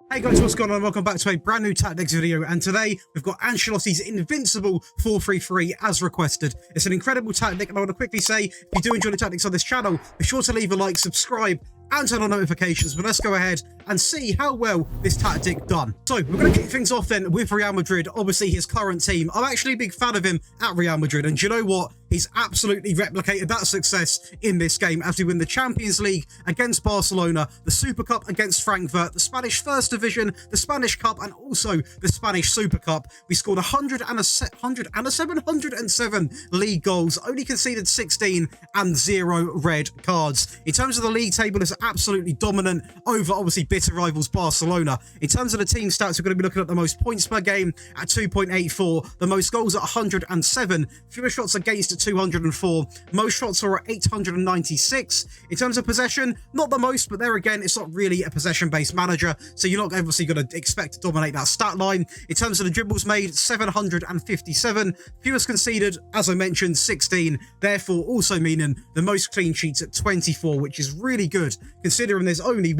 Hey guys, what's going on? Welcome back to a brand new tactics video, and today we've got Ancelotti's Invincible 4-3-3 as requested. It's an incredible tactic, and I want to quickly say, if you do enjoy the tactics on this channel, be sure to leave a like, subscribe, and turn on notifications. But let's go ahead and see how well this tactic done. So we're going to kick things off then with Real Madrid, obviously his current team. I'm actually a big fan of him at Real Madrid, and do you know what? He's absolutely replicated that success in this game as we win the Champions League against Barcelona, the Super Cup against Frankfurt, the Spanish First Division, the Spanish Cup, and also the Spanish Super Cup. We scored 107 league goals, only conceded 16 and 0 red cards. In terms of the league table, it's absolutely dominant over obviously bitter rivals Barcelona. In terms of the team stats, we're going to be looking at the most points per game at 2.84, the most goals at 107, fewer shots against at 204, most shots are at 896. In terms of possession, not the most, but there again, it's not really a possession-based manager, so you're not obviously going to expect to dominate that stat line. In terms of the dribbles made, 757, fewest conceded, as I mentioned, 16, therefore also meaning the most clean sheets at 24, which is really good, considering there's only,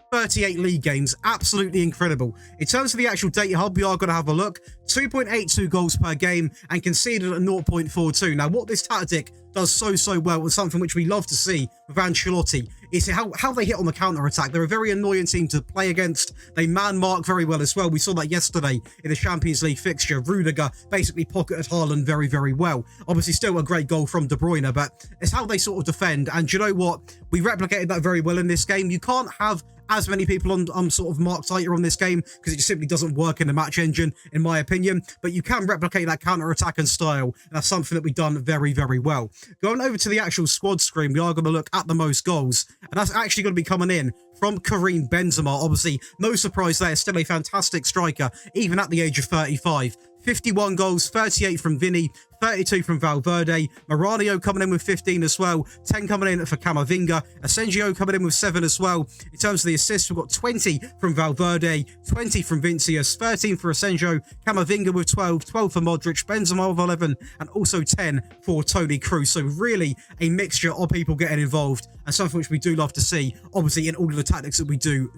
38 league games. Absolutely incredible. In terms of the actual data hub, we are going to have a look. 2.82 goals per game and conceded at 0.42. Now, what this tactic does so well, and something which we love to see with Ancelotti, is how they hit on the counter-attack. They're a very annoying team to play against. They man-mark very well as well. We saw that yesterday in the Champions League fixture. Rudiger basically pocketed Haaland very well. Obviously, still a great goal from De Bruyne, but it's how they sort of defend. And do you know what? We replicated that very well in this game. You can't have as many people on sort of Mark Tighter on this game because it just simply doesn't work in the match engine, in my opinion. But you can replicate that counter-attack and style. And that's something that we've done very well. Going over to the actual squad screen, we are going to look at the most goals. And that's actually going to be coming in from Karim Benzema. Obviously, no surprise there. Still a fantastic striker, even at the age of 35. 51 goals, 38 from Vinny, 32 from Valverde, Maranhão coming in with 15 as well, 10 coming in for Camavinga, Asensio coming in with 7 as well. In terms of the assists, we've got 20 from Valverde, 20 from Vincius, 13 for Asensio, Camavinga with 12, 12 for Modric, Benzema with 11, and also 10 for Toni Kroos. So really a mixture of people getting involved, and something which we do love to see, obviously, in all of the tactics that we do.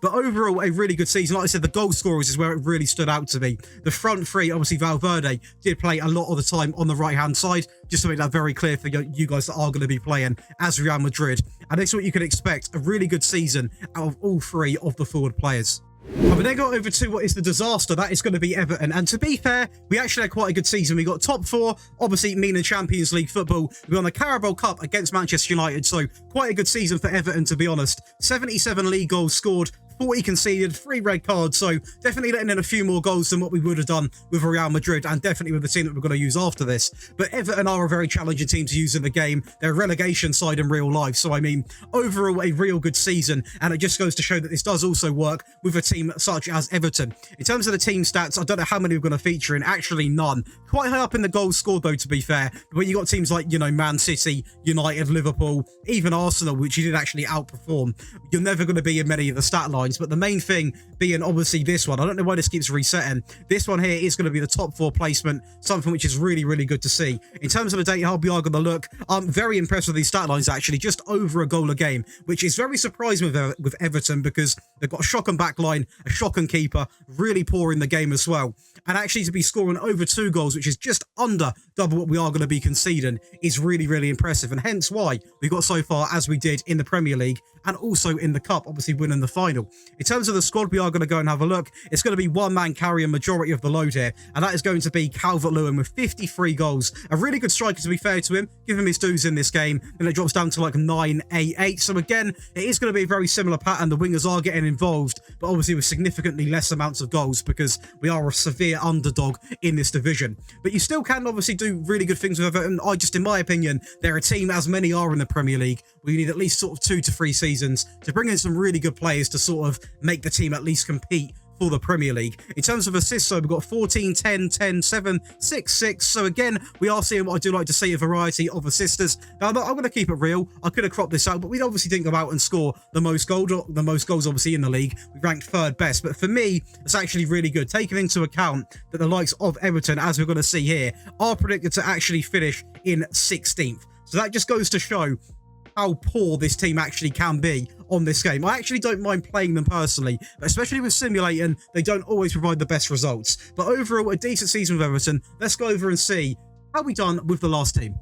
But overall, a really good season. Like I said, the goal scorers is where it really stood out to me. The front three, obviously Valverde did play a lot of the time on the right-hand side, just to make that very clear for you guys that are going to be playing as Real Madrid. And this is what you can expect, a really good season out of all three of the forward players. And we then got over to what is the disaster. That is going to be Everton. And to be fair, we actually had quite a good season. We got top 4, obviously meaning Champions League football. We won the Carabao Cup against Manchester United. So quite a good season for Everton, to be honest. 77 league goals scored, 40 conceded, 3 red cards, so definitely letting in a few more goals than what we would have done with Real Madrid, and definitely with the team that we're going to use after this. But Everton are a very challenging team to use in the game. They're a relegation side in real life, so I mean, overall a real good season, and it just goes to show that this does also work with a team such as Everton. In terms of the team stats, I don't know how many we're going to feature in, actually none. Quite high up in the goals scored though, to be fair, but when you got teams like, Man City, United, Liverpool, even Arsenal, which you did actually outperform, you're never going to be in many of the stat lines. But the main thing being obviously this one, I don't know why this keeps resetting. This one here is going to be the top 4 placement, something which is really good to see. In terms of the data hub, we are going to look. I'm very impressed with these stat lines, actually, just over a goal a game, which is very surprising with Everton, because they've got a shocking back line, a shocking keeper, really poor in the game as well. And actually to be scoring over 2 goals, which is just under double what we are going to be conceding, is really impressive, and hence why we got so far as we did in the Premier League and also in the Cup, obviously winning the final. In terms of the squad, we are going to go and have a look. It's going to be one man carrying majority of the load here, and that is going to be Calvert-Lewin with 53 goals. A really good striker, to be fair to him. Give him his dues in this game, and it drops down to like 988. So again, it is going to be a very similar pattern. The wingers are getting involved, but obviously with significantly less amounts of goals, because we are a severe underdog in this division. But you still can obviously do really good things with Everton. In my opinion, they're a team, as many are in the Premier League, we need at least sort of 2 to 3 seasons to bring in some really good players to sort of make the team at least compete for the Premier League. In terms of assists, so we've got 14, 10, 10, 7, 6, 6. So again, we are seeing what I do like to see, a variety of assisters. Now, I'm going to keep it real. I could have cropped this out, but we obviously didn't go out and score the most goals obviously in the league. We ranked 3rd best, but for me, it's actually really good, taking into account that the likes of Everton, as we're going to see here, are predicted to actually finish in 16th. So that just goes to show how poor this team actually can be on this game. I actually don't mind playing them personally, but especially with simulating, they don't always provide the best results. But overall, a decent season with Everton. Let's go over and see how we done with the last team.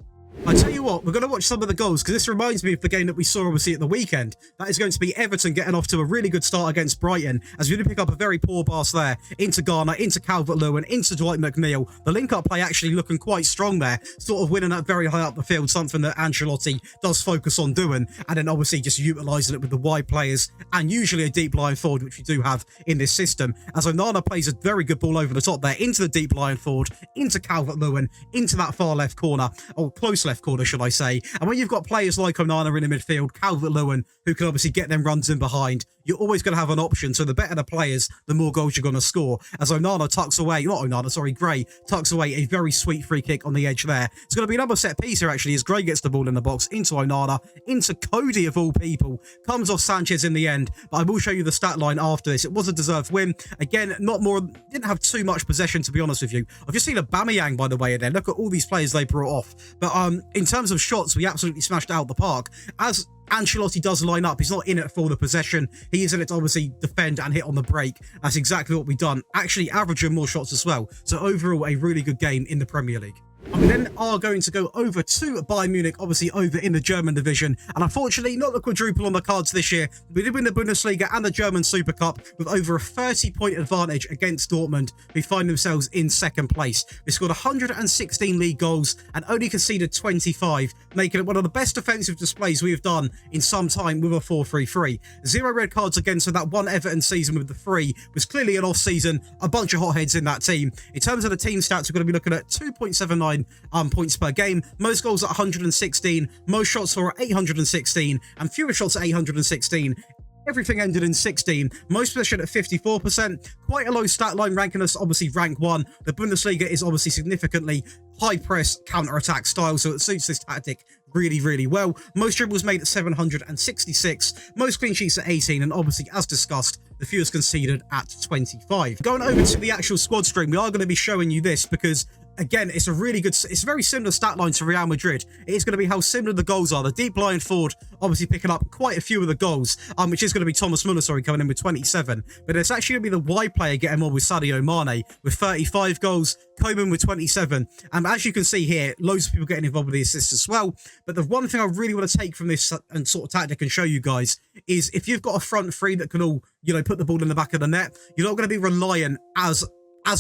I tell you what, we're going to watch some of the goals because this reminds me of the game that we saw obviously at the weekend. That is going to be Everton getting off to a really good start against Brighton, as we did pick up a very poor pass there into Garner, into Calvert-Lewin, into Dwight McNeil. The link-up play actually looking quite strong there, sort of winning that very high up the field, something that Ancelotti does focus on doing, and then obviously just utilising it with the wide players and usually a deep line forward, which we do have in this system. As Onana plays a very good ball over the top there, into the deep line forward, into Calvert-Lewin, into that far left corner, or close left corner, should I say. And when you've got players like Onana in the midfield, Calvert-Lewin, who can obviously get them runs in behind, you're always going to have an option. So the better the players, the more goals you're going to score. As Onana tucks away, Gray tucks away a very sweet free kick on the edge there. It's going to be another set piece here, actually, as Gray gets the ball in the box into Onana, into Cody of all people. Comes off Sanchez in the end, but I will show you the stat line after this. It was a deserved win. Again, didn't have too much possession, to be honest with you. I've just seen a Aubameyang, by the way, there. Look at all these players they brought off. But in terms of shots, we absolutely smashed out the park. As Ancelotti does line up, he's not in it for the possession. He is in it to obviously defend and hit on the break. That's exactly what we've done. Actually averaging more shots as well. So overall, a really good game in the Premier League. And we then are going to go over to Bayern Munich, obviously over in the German division. And unfortunately, not the quadruple on the cards this year. We did win the Bundesliga and the German Super Cup with over a 30-point advantage against Dortmund, who find themselves in second place. We scored 116 league goals and only conceded 25, making it one of the best defensive displays we have done in some time with a 4-3-3. 0 red cards again, so that one Everton season with the 3 was clearly an off season. A bunch of hotheads in that team. In terms of the team stats, we're going to be looking at 2.79 points per game, most goals at 116, most shots for 816, and fewer shots at 816. Everything ended in 16. Most possession at 54%. Quite a low stat line, ranking us obviously rank 1. The Bundesliga is obviously significantly high press, counter-attack style, so it suits this tactic really, really well. Most dribbles made at 766. Most clean sheets at 18. And obviously, as discussed, the fewest conceded at 25. Going over to the actual squad stream, we are going to be showing you this because again, it's a very similar stat line to Real Madrid. It is going to be how similar the goals are. The deep line forward obviously picking up quite a few of the goals, which is going to be Thomas Müller, coming in with 27. But it's actually going to be the wide player getting more with Sadio Mane with 35 goals, Koeman with 27. And as you can see here, loads of people getting involved with the assists as well. But the one thing I really want to take from this and sort of tactic and show you guys is if you've got a front three that can all, put the ball in the back of the net, you're not going to be reliant as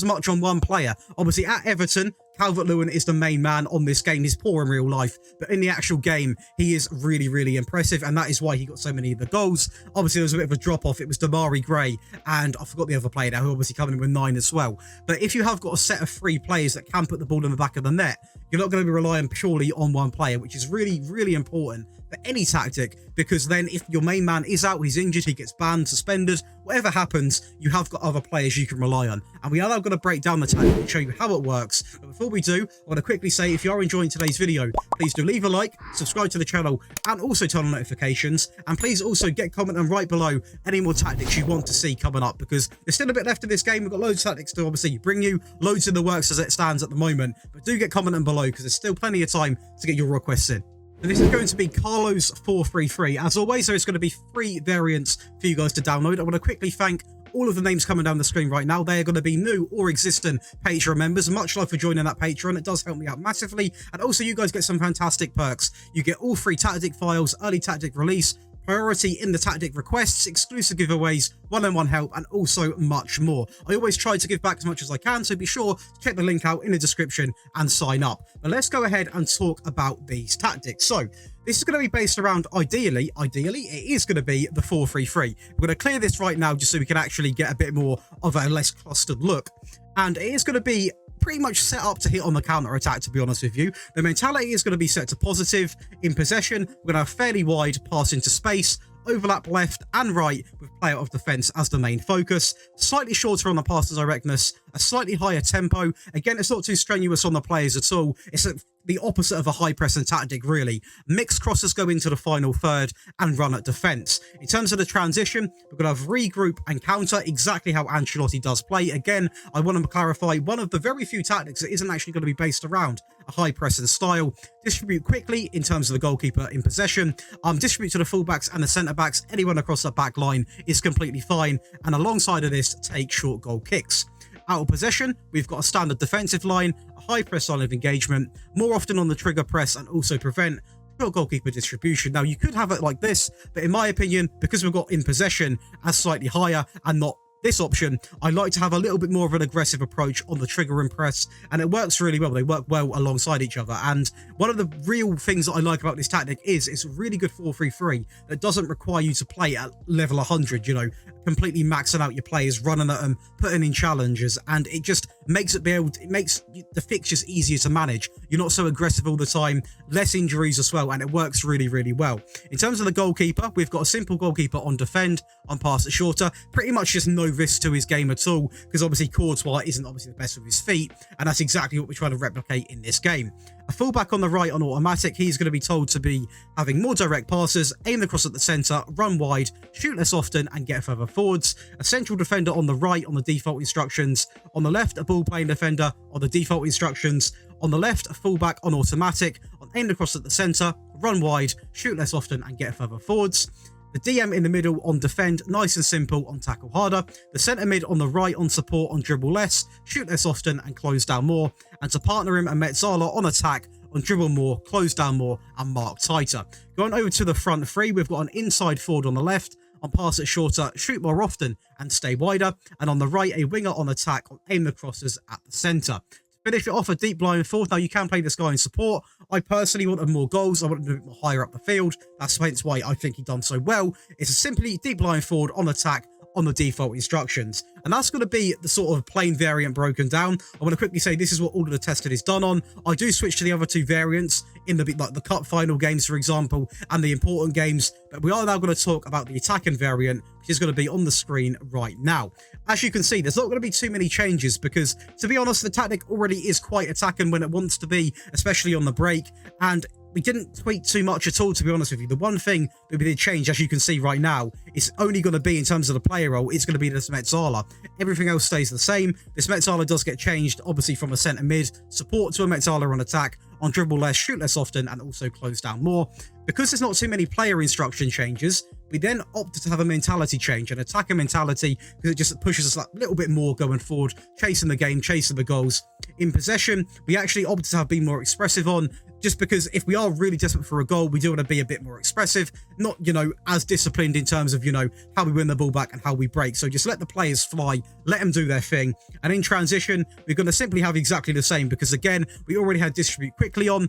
much on one player. Obviously, at Everton, Calvert-Lewin is the main man on this game. He's poor in real life, but in the actual game, he is really, really impressive, and that is why he got so many of the goals. Obviously, there was a bit of a drop-off. It was Damari Gray, and I forgot the other player now, who obviously coming in with 9 as well. But if you have got a set of 3 players that can put the ball in the back of the net, you're not going to be relying purely on one player, which is really, really important for any tactic, because then if your main man is out, he's injured, he gets banned, suspended, whatever happens, you have got other players you can rely on. And we are now going to break down the tactic and show you how it works. But before we do, I want to quickly say, if you are enjoying today's video, please do leave a like, subscribe to the channel, and also turn on notifications. And please also get comment and right below any more tactics you want to see coming up, because there's still a bit left of this game. We've got loads of tactics to obviously bring you, loads in the works as it stands at the moment. But do get commenting below, because there's still plenty of time to get your requests in. And this is going to be Carlo's 4-3-3. As always, there is going to be 3 variants for you guys to download. I want to quickly thank all of the names coming down the screen right now. They are going to be new or existing Patreon members. Much love for joining that Patreon. It does help me out massively. And also, you guys get some fantastic perks. You get all 3 tactic files, early tactic release, priority in the tactic requests, exclusive giveaways, one-on-one help, and also much more. I always try to give back as much as I can, so be sure to check the link out in the description and sign up. But let's go ahead and talk about these tactics. So this is going to be based around, ideally, it is going to be the 4-3-3. We're going to clear this right now just so we can actually get a bit more of a less clustered look. And it is going to be pretty much set up to hit on the counter-attack, to be honest with you. The mentality is going to be set to positive. In possession, we're going to have fairly wide pass into space, overlap left and right with play out of defence as the main focus. Slightly shorter on the pass to directness, a slightly higher tempo. Again, it's not too strenuous on the players at all. It's the opposite of a high pressing tactic, really. Mixed crosses go into the final third and run at defence. In terms of the transition, we're going to have regroup and counter, exactly how Ancelotti does play. Again, I want to clarify, one of the very few tactics that isn't actually going to be based around a high pressing style. Distribute quickly in terms of the goalkeeper in possession. Distribute to the fullbacks and the centre-backs. Anyone across the back line is completely fine. And alongside of this, take short goal kicks. Out of possession, we've got a standard defensive line, a high press line of engagement, more often on the trigger press, and also prevent short goalkeeper distribution. Now, you could have it like this, but in my opinion, because we've got in possession as slightly higher and not this option, I like to have a little bit more of an aggressive approach on the trigger and press, and it works really well. They work well alongside each other. And one of the real things that I like about this tactic is it's a really good 4-3-3 that doesn't require you to play at level 100, you know, completely maxing out your players, running at them, putting in challenges, and it just makes it makes the fixtures easier to manage. You're not so aggressive all the time, less injuries as well, and it works really, really well. In terms of the goalkeeper, we've got a simple goalkeeper on defend, on pass it shorter, pretty much just no risk to his game at all, because obviously Courtois isn't obviously the best with his feet, and that's exactly what we're trying to replicate in this game. A fullback on the right on automatic, he's going to be told to be having more direct passes, aim the cross at the centre, run wide, shoot less often, and get further forwards. A central defender on the right on the default instructions. On the left, a ball playing defender on the default instructions. On the left, a fullback on automatic, on aim the cross at the centre, run wide, shoot less often, and get further forwards. The DM in the middle on defend, nice and simple, on tackle harder. The centre mid on the right on support, on dribble less, shoot less often, and close down more. And to partner him and Metzala on attack, on dribble more, close down more, and mark tighter. Going over to the front three, we've got an inside forward on the left, on pass it shorter, shoot more often, and stay wider. And on the right, a winger on attack, on aim the crosses at the centre. Finish it off a deep line forward. Now, you can play this guy in support. I personally wanted more goals. I wanted a bit more higher up the field. That's hence why I think he done so well. It's a simply deep line forward on attack on the default instructions. And that's going to be the sort of plain variant broken down. I want to quickly say this is what all of the tested is done on. I do switch to the other two variants in the cup final games, for example, and the important games. But we are now going to talk about the attacking variant, which is going to be on the screen right now. As you can see, there's not going to be too many changes because, to be honest, the tactic already is quite attacking when it wants to be, especially on the break. And we didn't tweak too much at all, to be honest with you. The one thing that we did change, as you can see right now, is only going to be in terms of the player role, it's going to be this Metzala. Everything else stays the same. This Metzala does get changed, obviously, from a centre mid, support to a Metzala on attack, on dribble less, shoot less often, and also close down more. Because there's not too many player instruction changes, we then opted to have a mentality change, an attacker mentality, because it just pushes us a little bit more going forward, chasing the game, chasing the goals. In possession, we actually opted to have been more expressive on, just because if we are really desperate for a goal, we do want to be a bit more expressive, not, you know, as disciplined in terms of, you know, how we win the ball back and how we break. So just let the players fly, let them do their thing. And in transition, we're going to simply have exactly the same, because again, we already had distribute quickly on.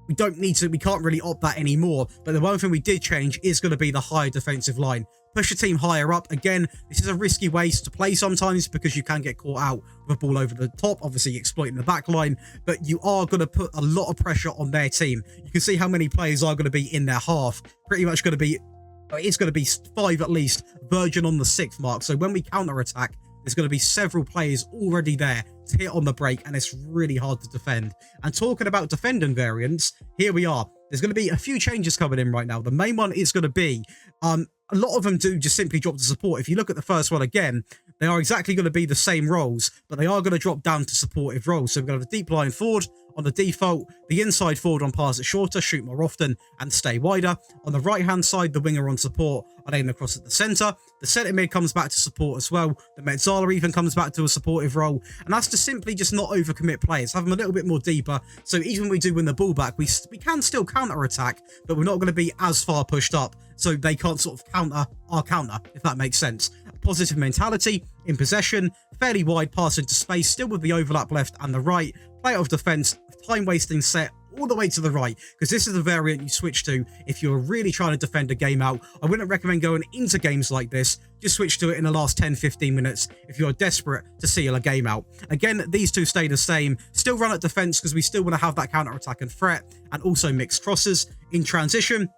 We don't need to, we can't really opt that anymore. But the one thing we did change is going to be the higher defensive line. Push your team higher up. Again, this is a risky way to play sometimes because you can get caught out with a ball over the top, obviously exploiting the back line. But you are going to put a lot of pressure on their team. You can see how many players are going to be in their half. Pretty much going to be, it's going to be 5 at least, verging on the 6th mark. So when we counter-attack, there's going to be several players already there to hit on the break, and it's really hard to defend. And talking about defending variants, here we are. There's going to be a few changes coming in right now. The main one is going to be, a lot of them do just simply drop to support. If you look at the first one again, they are exactly going to be the same roles, but they are going to drop down to supportive roles. So we're going to have the deep line forward on the default, the inside forward on pass it shorter, shoot more often, and stay wider. On the right-hand side, the winger on support, on aim across at the centre. The centre mid comes back to support as well. The Metzala even comes back to a supportive role. And that's to simply just not overcommit players, have them a little bit more deeper. So even when we do win the ball back, we can still counter-attack, but we're not going to be as far pushed up, so they can't sort of counter our counter, if that makes sense. Positive mentality, in possession, fairly wide pass into space, still with the overlap left and the right, play out of defence, time wasting set all the way to the right, because this is the variant you switch to if you're really trying to defend a game out. I wouldn't recommend going into games like this. Just switch to it in the last 10-15 minutes if you're desperate to seal a game out. Again, these two stay the same. Still run at defence because we still want to have that counter-attack and threat, and also mixed crosses. In transition,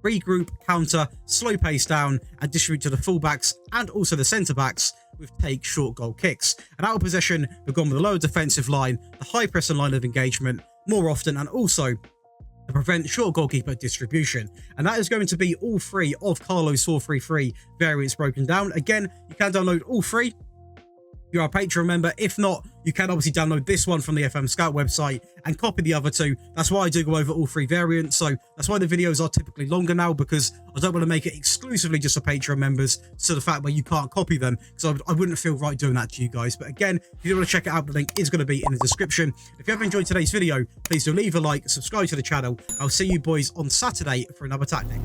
regroup, counter, slow pace down, and distribute to the fullbacks and also the centre-backs. with take short goal kicks. And out of possession, we've gone with the lower defensive line, the high press and line of engagement more often, and also to prevent short goalkeeper distribution. And that is going to be all three of Carlo's 4-3-3 variants broken down. Again, you can download all three if you're a Patreon member. If not, you can obviously download this one from the FM Scout website and copy the other two. That's why I do go over all three variants. So that's why the videos are typically longer now, because I don't want to make it exclusively just for Patreon members, so the fact where you can't copy them, because I wouldn't feel right doing that to you guys. But again, if you want to check it out, the link is going to be in the description. If you have enjoyed today's video, please do leave a like, subscribe to the channel. I'll see you boys on Saturday for another tactic.